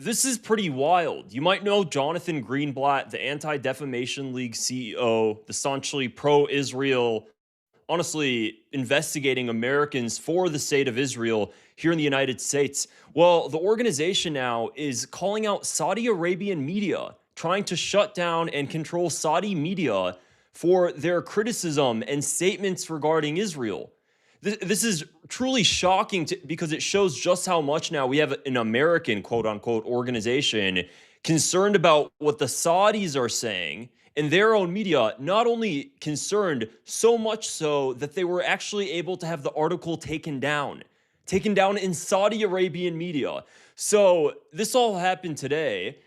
This is pretty wild. You might know Jonathan Greenblatt, the Anti-Defamation League CEO, the staunchly pro-Israel, honestly investigating Americans for the state of Israel here in the United States. Well, the organization now is calling out Saudi Arabian media, trying to shut down and control Saudi media for their criticism and statements regarding Israel. This is truly shocking because it shows just how much now we have an American quote unquote organization concerned about what the Saudis are saying in their own media, not only concerned, so much so that they were actually able to have the article taken down in Saudi Arabian media. So this all happened today.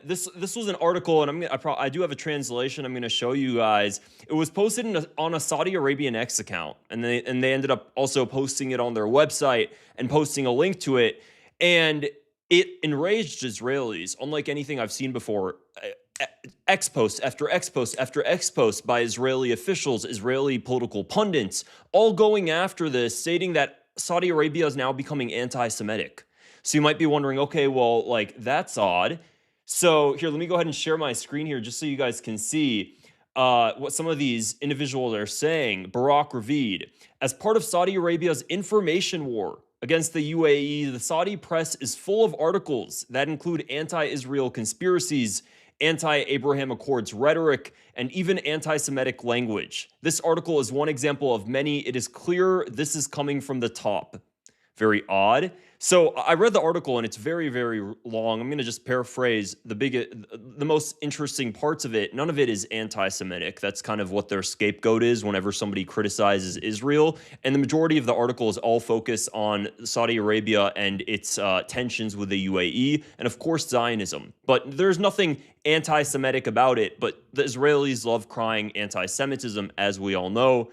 This was an article, and I do have a translation. I'm gonna show you guys. It was posted on a Saudi Arabian X account, and they ended up also posting it on their website and posting a link to it, and it enraged Israelis, unlike anything I've seen before. X post after X post after X post by Israeli officials, Israeli political pundits, all going after this, stating that Saudi Arabia is now becoming anti-Semitic. So you might be wondering, okay, well, like that's odd. So here, let me go ahead and share my screen here just so you guys can see what some of these individuals are saying. Barak Ravid, as part of Saudi Arabia's information war against the UAE, the Saudi press is full of articles that include anti-Israel conspiracies, anti-Abraham Accords rhetoric, and even anti-Semitic language. This article is one example of many. It is clear this is coming from the top. Very odd. So I read the article and it's very, very long. I'm going to just paraphrase the most interesting parts of it. None of it is anti-Semitic. That's kind of what their scapegoat is whenever somebody criticizes Israel. And the majority of the article is all focused on Saudi Arabia and its tensions with the UAE and, of course, Zionism. But there's nothing anti-Semitic about it. But the Israelis love crying anti-Semitism, as we all know.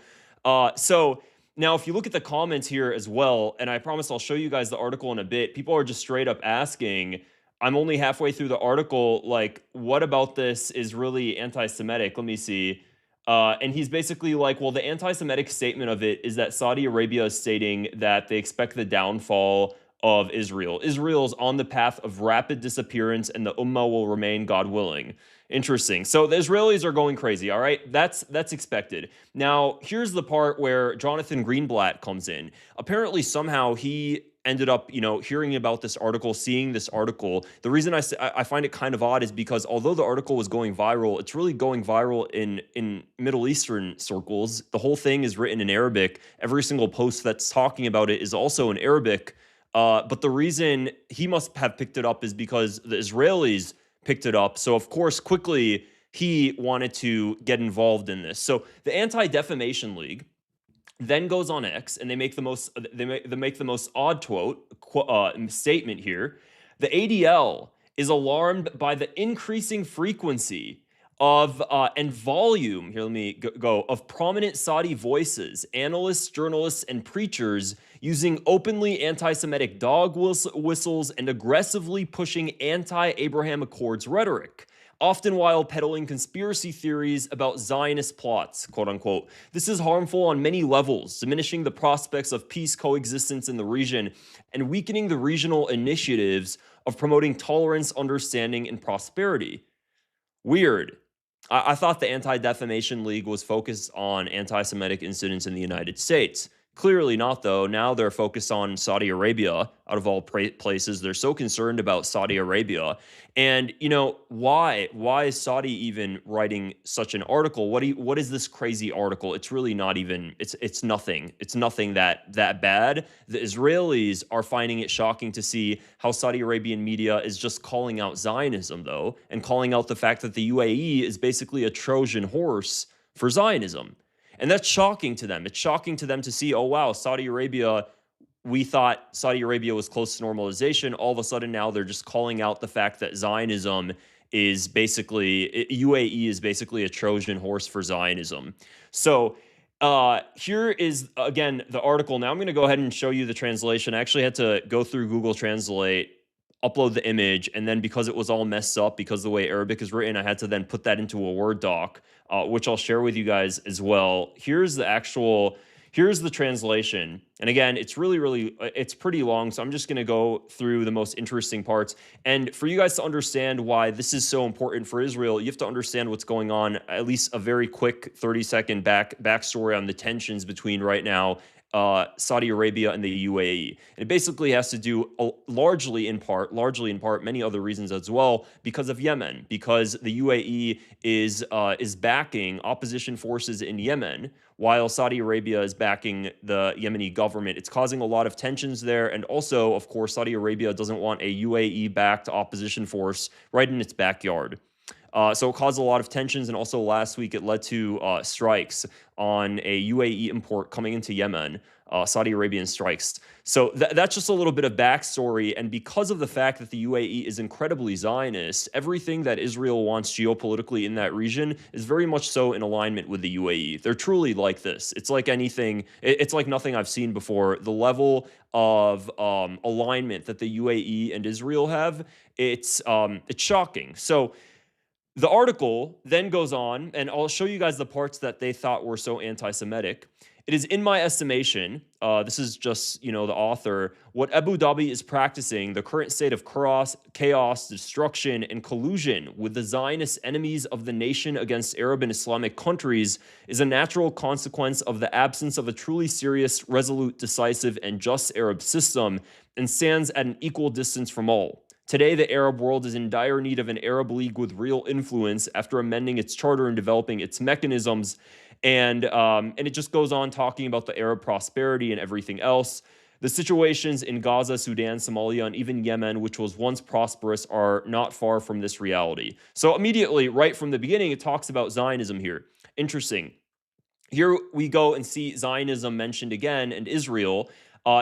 Now, if you look at the comments here as well, and I promise I'll show you guys the article in a bit, people are just straight up asking, I'm only halfway through the article, like, what about this is really anti-Semitic? Let me see. And he's basically like, well, the anti-Semitic statement of it is that Saudi Arabia is stating that they expect the downfall of Israel. Israel is on the path of rapid disappearance and the Ummah will remain, God willing. Interesting. So the Israelis are going crazy, all right? That's expected. Now, here's the part where Jonathan Greenblatt comes in. Apparently, somehow he ended up, hearing about this article, seeing this article. The reason I find it kind of odd is because although the article was going viral, it's really going viral in Middle Eastern circles. The whole thing is written in Arabic. Every single post that's talking about it is also in Arabic. But the reason he must have picked it up is because the Israelis picked it up. So, of course, quickly he wanted to get involved in this. So the Anti-Defamation League then goes on X and they make the most odd statement here. The ADL is alarmed by the increasing frequency of and volume, here let me go, of prominent Saudi voices, analysts, journalists, and preachers using openly anti-Semitic dog whistles and aggressively pushing anti-Abraham Accords rhetoric, often while peddling conspiracy theories about Zionist plots, quote unquote. This is harmful on many levels, diminishing the prospects of peace coexistence in the region and weakening the regional initiatives of promoting tolerance, understanding, and prosperity. Weird. I thought the Anti-Defamation League was focused on anti-Semitic incidents in the United States. Clearly not, though. Now they're focused on Saudi Arabia, out of all places. They're so concerned about Saudi Arabia. And, why? Why is Saudi even writing such an article? What is this crazy article? It's really not even, it's nothing. It's nothing that bad. The Israelis are finding it shocking to see how Saudi Arabian media is just calling out Zionism, though, and calling out the fact that the UAE is basically a Trojan horse for Zionism. And that's shocking to them. It's shocking to them to see, oh, wow, Saudi Arabia, we thought Saudi Arabia was close to normalization. All of a sudden now they're just calling out the fact that Zionism is basically, UAE is basically a Trojan horse for Zionism. So here is, again, the article. Now I'm going to go ahead and show you the translation. I actually had to go through Google Translate, upload the image, and then because it was all messed up, because the way Arabic is written, I had to then put that into a Word doc, which I'll share with you guys as well. Here's the actual, Here's the translation. And again, it's it's pretty long. So I'm just going to go through the most interesting parts. And for you guys to understand why this is so important for Israel, you have to understand what's going on, at least a very quick 30-second backstory on the tensions between right now Saudi Arabia and the UAE. And it basically has to do largely in part, many other reasons as well, because of Yemen, because the UAE is backing opposition forces in Yemen, while Saudi Arabia is backing the Yemeni government. It's causing a lot of tensions there. And also, of course, Saudi Arabia doesn't want a UAE-backed opposition force right in its backyard. So it caused a lot of tensions, and also last week it led to strikes on a UAE import coming into Yemen, Saudi Arabian strikes. So that's just a little bit of backstory, and because of the fact that the UAE is incredibly Zionist, everything that Israel wants geopolitically in that region is very much so in alignment with the UAE. They're truly like this. It's like anything, it's like nothing I've seen before. The level of alignment that the UAE and Israel have, it's shocking. So the article then goes on, and I'll show you guys the parts that they thought were so anti-Semitic. It is, in my estimation, this is just, the author, what Abu Dhabi is practicing, the current state of chaos, destruction, and collusion with the Zionist enemies of the nation against Arab and Islamic countries is a natural consequence of the absence of a truly serious, resolute, decisive, and just Arab system, and stands at an equal distance from all. Today, the Arab world is in dire need of an Arab League with real influence after amending its charter and developing its mechanisms. And it just goes on talking about the Arab prosperity and everything else. The situations in Gaza, Sudan, Somalia, and even Yemen, which was once prosperous, are not far from this reality. So immediately, right from the beginning, it talks about Zionism here. Interesting. Here we go and see Zionism mentioned again, and Israel.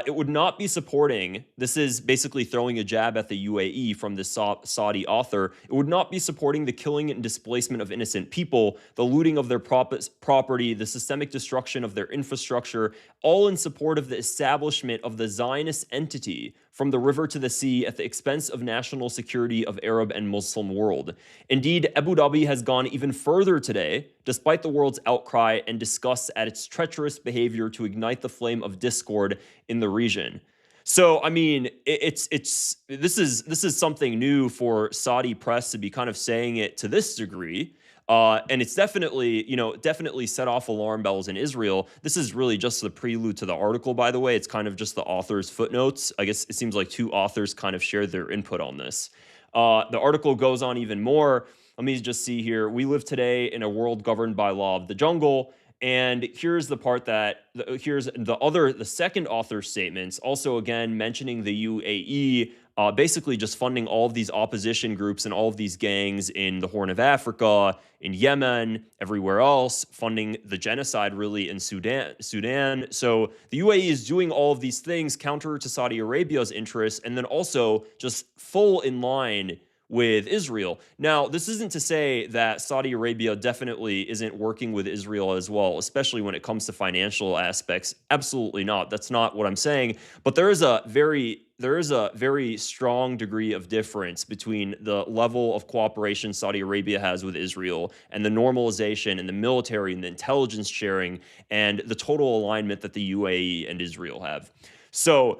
It would not be supporting, this is basically throwing a jab at the UAE from the Saudi author, it would not be supporting the killing and displacement of innocent people, the looting of their property, the systemic destruction of their infrastructure, all in support of the establishment of the Zionist entity from the river to the sea at the expense of national security of Arab and Muslim world. Indeed, Abu Dhabi has gone even further today, despite the world's outcry and disgust at its treacherous behavior to ignite the flame of discord in the region. So, I mean, this is something new for Saudi press to be kind of saying it to this degree. And it's definitely, definitely set off alarm bells in Israel. This is really just the prelude to the article, by the way. It's kind of just the author's footnotes. I guess it seems like two authors kind of shared their input on this. The article goes on even more. Let me just see here. We live today in a world governed by law of the jungle. And here's the part that, here's the second author's statements, also again mentioning the UAE, basically just funding all of these opposition groups and all of these gangs in the Horn of Africa, in Yemen, everywhere else, funding the genocide really in Sudan. So the UAE is doing all of these things counter to Saudi Arabia's interests, and then also just full in line with Israel. Now, this isn't to say that Saudi Arabia definitely isn't working with Israel as well, especially when it comes to financial aspects. Absolutely not. That's not what I'm saying. But there is a very strong degree of difference between the level of cooperation Saudi Arabia has with Israel and the normalization and the military and the intelligence sharing and the total alignment that the UAE and Israel have. So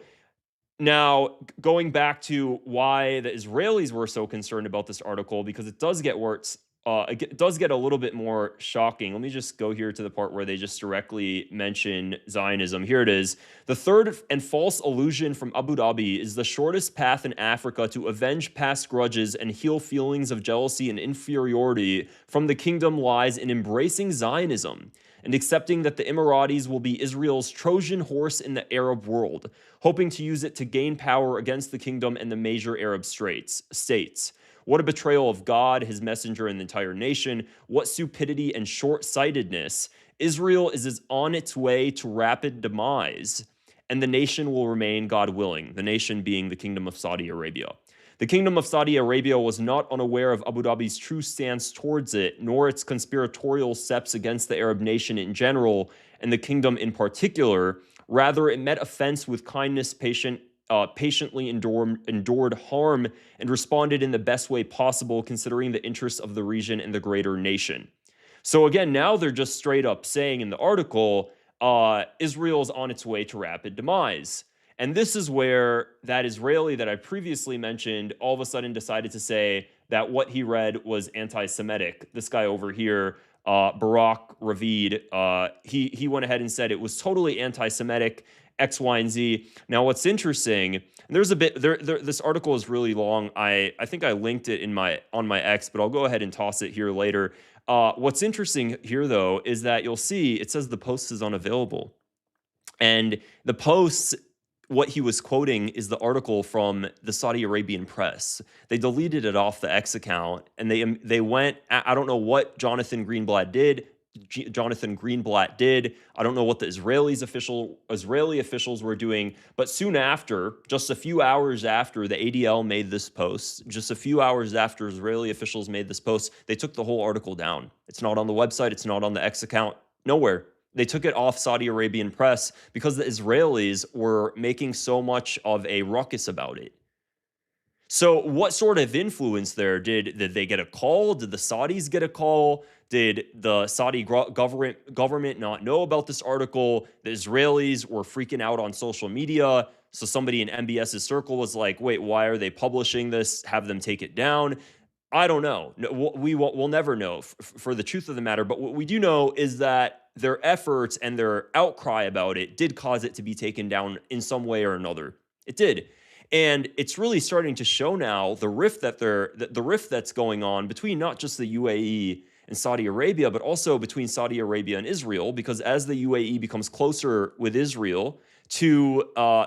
now, going back to why the Israelis were so concerned about this article, because it does get worse, it does get a little bit more shocking. Let me just go here to the part where they just directly mention Zionism. Here it is. The third and false illusion from Abu Dhabi is the shortest path in Africa to avenge past grudges and heal feelings of jealousy and inferiority from the kingdom lies in embracing Zionism and accepting that the Emiratis will be Israel's Trojan horse in the Arab world, hoping to use it to gain power against the kingdom and the major Arab states. What a betrayal of God, his messenger, and the entire nation. What stupidity and short-sightedness. Israel is on its way to rapid demise, and the nation will remain, God willing, the nation being the Kingdom of Saudi Arabia. The Kingdom of Saudi Arabia was not unaware of Abu Dhabi's true stance towards it, nor its conspiratorial steps against the Arab nation in general, and the kingdom in particular. Rather, it met offense with kindness, patiently endured harm, and responded in the best way possible, considering the interests of the region and the greater nation. So again, now they're just straight up saying in the article, Israel's on its way to rapid demise. And this is where that Israeli that I previously mentioned all of a sudden decided to say that what he read was anti-Semitic. This guy over here, Barak Ravid, he went ahead and said it was totally anti-Semitic, X, Y, and Z. Now, what's interesting, and there's a bit there. This article is really long. I think I linked it on my X, but I'll go ahead and toss it here later. What's interesting here, though, is that you'll see it says the post is unavailable. And the post, what he was quoting is the article from the Saudi Arabian press. They deleted it off the X account, and they went. I don't know what Jonathan Greenblatt did. I don't know what the Israeli officials were doing, but soon after, just a few hours after the ADL made this post, just a few hours after Israeli officials made this post, they took the whole article down. It's not on the website. It's not on the X account. Nowhere. They took it off Saudi Arabian press because the Israelis were making so much of a ruckus about it. So what sort of influence there? Did they get a call? Did the Saudis get a call? Did the Saudi government not know about this article? The Israelis were freaking out on social media. So somebody in MBS's circle was like, wait, why are they publishing this? Have them take it down. I don't know. We'll never know for the truth of the matter. But what we do know is that their efforts and their outcry about it did cause it to be taken down in some way or another. It did. And it's really starting to show now the rift that's going on between not just the UAE and Saudi Arabia, but also between Saudi Arabia and Israel, because as the UAE becomes closer with Israel to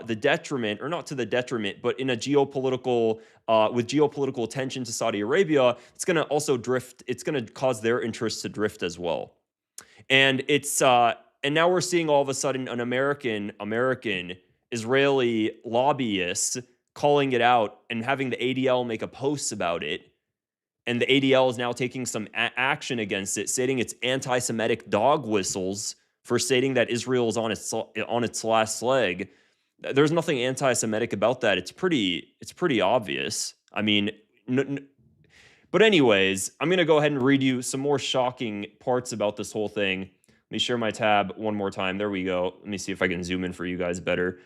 the detriment, or not to the detriment, but in a geopolitical, with geopolitical attention to Saudi Arabia, it's going to also drift. It's going to cause their interests to drift as well. And and now we're seeing all of a sudden an American Israeli lobbyist calling it out and having the ADL make a post about it. And the ADL is now taking some action against it, stating it's anti-Semitic dog whistles for stating that Israel is on its last leg. There's nothing anti-Semitic about that. It's pretty obvious. I mean, but anyways, I'm going to go ahead and read you some more shocking parts about this whole thing. Let me share my tab one more time. There we go. Let me see if I can zoom in for you guys better.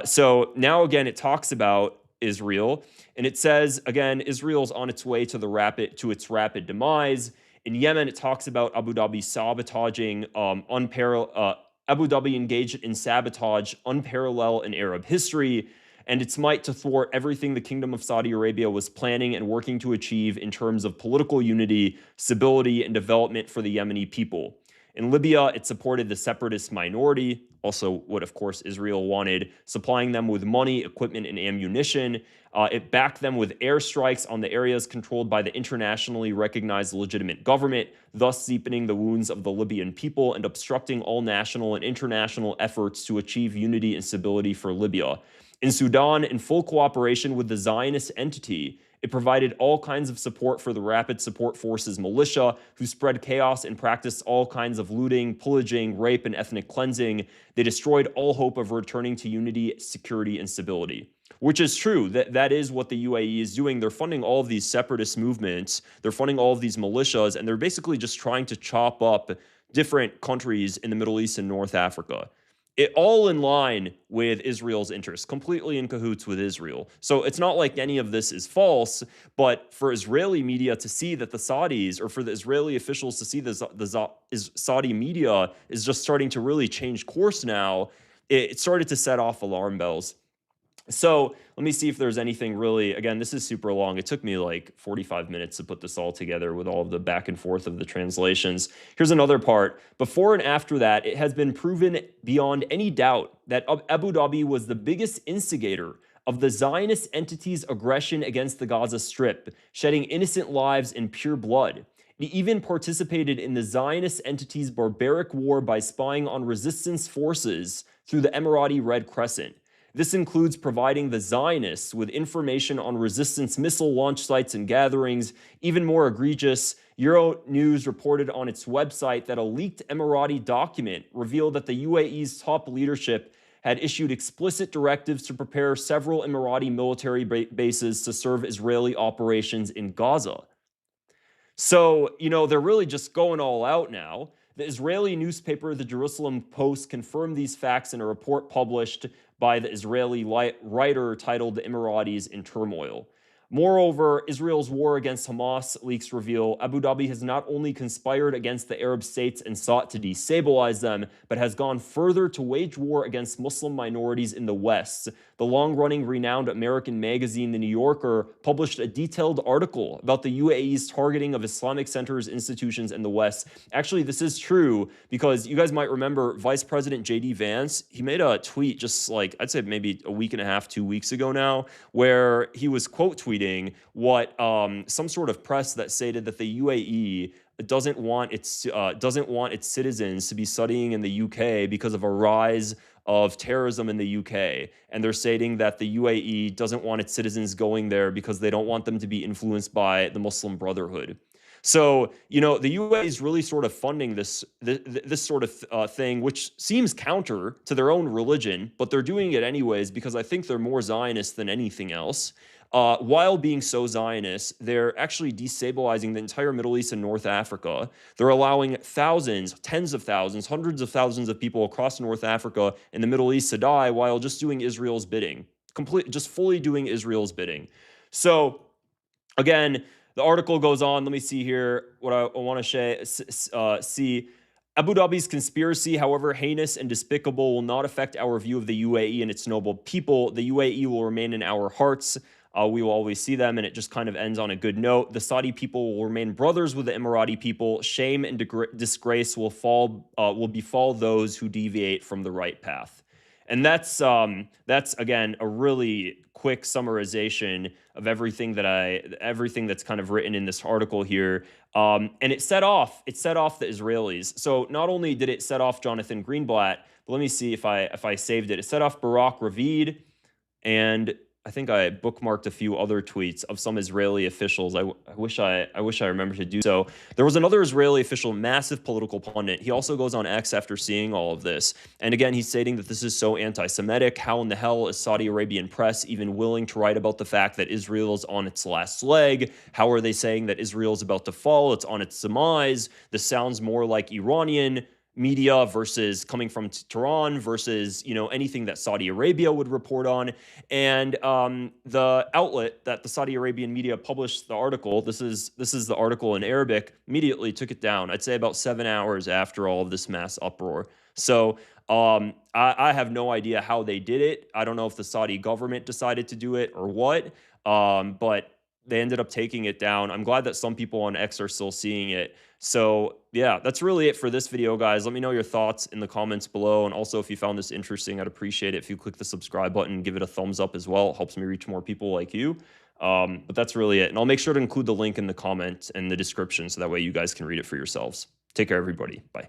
So now again, it talks about Israel, and it says again, Israel's on its way to its rapid demise. In Yemen, it talks about Abu Dhabi sabotaging Abu Dhabi engaged in sabotage unparalleled in Arab history, and its might to thwart everything the Kingdom of Saudi Arabia was planning and working to achieve in terms of political unity, stability, and development for the Yemeni people. In Libya, it supported the separatist minority, also what, of course, Israel wanted, supplying them with money, equipment, and ammunition. It backed them with airstrikes on the areas controlled by the internationally recognized legitimate government, thus deepening the wounds of the Libyan people and obstructing all national and international efforts to achieve unity and stability for Libya. In Sudan, in full cooperation with the Zionist entity, it provided all kinds of support for the Rapid Support Forces militia, who spread chaos and practiced all kinds of looting, pillaging, rape, and ethnic cleansing. They destroyed all hope of returning to unity, security, and stability. Which is true. That is what the UAE is doing. They're funding all of these separatist movements. They're funding all of these militias, and they're basically just trying to chop up different countries in the Middle East and North Africa. It all in line with Israel's interests, completely in cahoots with Israel. So it's not like any of this is false, but for Israeli media to see that the Saudis, or for the Israeli officials to see the Saudi media is just starting to really change course now, it started to set off alarm bells. So let me see if there's anything really, again, this is super long. It took me like 45 minutes to put this all together with all of the back and forth of the translations. Here's another part. Before and after that, it has been proven beyond any doubt that Abu Dhabi was the biggest instigator of the Zionist entity's aggression against the Gaza Strip, shedding innocent lives in pure blood. It even participated in the Zionist entity's barbaric war by spying on resistance forces through the Emirati Red Crescent. This includes providing the Zionists with information on resistance missile launch sites and gatherings. Even more egregious, Euronews reported on its website that a leaked Emirati document revealed that the UAE's top leadership had issued explicit directives to prepare several Emirati military bases to serve Israeli operations in Gaza. So, they're really just going all out now. The Israeli newspaper, the Jerusalem Post, confirmed these facts in a report published by the Israeli writer titled "The Emiratis in Turmoil." Moreover, Israel's war against Hamas, leaks reveal, Abu Dhabi has not only conspired against the Arab states and sought to destabilize them, but has gone further to wage war against Muslim minorities in the West. The long-running renowned American magazine, The New Yorker, published a detailed article about the UAE's targeting of Islamic centers, institutions in the West. Actually, this is true because you guys might remember Vice President J.D. Vance, he made a tweet just like, I'd say maybe a week and a half, 2 weeks ago now, where he was quote tweeting what some sort of press that stated that the UAE doesn't want its citizens to be studying in the UK because of a rise of terrorism in the UK. And they're stating that the UAE doesn't want its citizens going there because they don't want them to be influenced by the Muslim Brotherhood. So, you know, the UAE is really sort of funding this sort of thing, which seems counter to their own religion, but they're doing it anyways because I think they're more Zionist than anything else. While being so Zionist, they're actually destabilizing the entire Middle East and North Africa. They're allowing thousands, tens of thousands, hundreds of thousands of people across North Africa and the Middle East to die while just doing Israel's bidding, just fully doing Israel's bidding. So, again, the article goes on. Let me see here what I want to see. Abu Dhabi's conspiracy, however heinous and despicable, will not affect our view of the UAE and its noble people. The UAE will remain in our hearts. We will always see them, and it just kind of ends on a good note. The Saudi people will remain brothers with the Emirati people. Shame and disgrace will befall those who deviate from the right path. And that's again a really quick summarization of everything that's kind of written in this article here. And it set off the Israelis. So not only did it set off Jonathan Greenblatt, but let me see if I saved it. It set off Barak Ravid, and I think I bookmarked a few other tweets of some Israeli officials. I wish I remembered to do so. There was another Israeli official, massive political pundit. He also goes on X after seeing all of this. And again, he's stating that this is so anti-Semitic. How in the hell is Saudi Arabian press even willing to write about the fact that Israel is on its last leg? How are they saying that Israel is about to fall? It's on its demise. This sounds more like Iranian media versus coming from Tehran versus, you know, anything that Saudi Arabia would report on. And the outlet that the Saudi Arabian media published the article, this is the article in Arabic, immediately took it down. I'd say about 7 hours after all of this mass uproar. So I have no idea how they did it. I don't know if the Saudi government decided to do it or what, but they ended up taking it down. I'm glad that some people on X are still seeing it. So yeah, that's really it for this video, guys. Let me know your thoughts in the comments below. And also, if you found this interesting, I'd appreciate it if you click the subscribe button, give it a thumbs up as well. It helps me reach more people like you. But that's really it. And I'll make sure to include the link in the comment and the description so that way you guys can read it for yourselves. Take care, everybody. Bye.